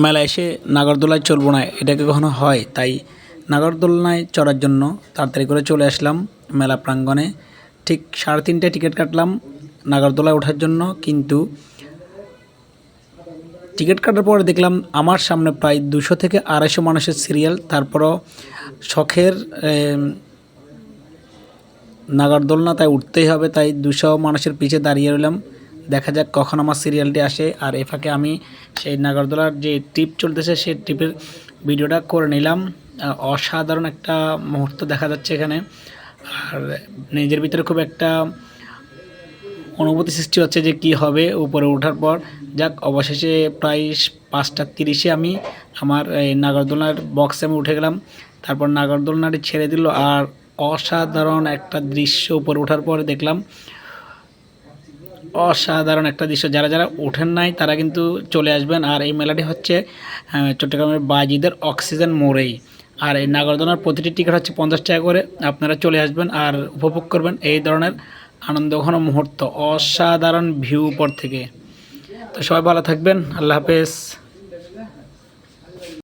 মেলায় এসে নাগরদোলায় চড়বো না, এটা কি কখনো হয়? তাই নাগরদোলনায় চড়ার জন্য তাড়াতাড়ি করে চলে আসলাম মেলা প্রাঙ্গণে। ঠিক 3:30টায় টিকিট কাটলাম নাগরদোলায় ওঠার জন্য, কিন্তু টিকিট কাটার পরে দেখলাম আমার সামনে প্রায় 200 থেকে 250 মানুষের সিরিয়াল। তারপরও শখের নাগরদোলনা, তাই উঠতেই হবে, তাই 200 মানুষের পিছে দাঁড়িয়ে রইলাম। দেখা যাক কখন আমার সিরিয়ালটি আসে। আর এ ফাঁকে আমি সেই নাগরদোলার যে ট্রিপ চলতেছে সেই ট্রিপের ভিডিওটা করে নিলাম। অসাধারণ একটা মুহূর্ত দেখা যাচ্ছে এখানে, আর নিজের ভিতরে খুব একটা অনুভূতি সৃষ্টি হচ্ছে যে কি হবে উপরে ওঠার পর। যাক, অবশেষে প্রায় 5:30 আমি আমার এই নাগরদোলনার বক্সে আমি উঠে গেলাম। তারপর নাগরদোলনাটি ছেড়ে দিল, আর অসাধারণ একটা দৃশ্য উপরে ওঠার পরে দেখলাম। অসাধারণ একটা দৃশ্য, যারা যারা ওঠেন নাই তারা কিন্তু চলে আসবেন। আর এই মেলাটি হচ্ছে চট্টগ্রামের বাজিদের অক্সিজেন মোড়েই। আর এই নাগরদোলনার প্রতিটি টিকিট হচ্ছে 50 টাকা করে। আপনারা চলে আসবেন আর উপভোগ করবেন এই ধরনের আনন্দঘন মুহূর্ত, অসাধারণ ভিউ উপর থেকে। তো সবাই ভালো থাকবেন, আল্লাহ হাফেজ।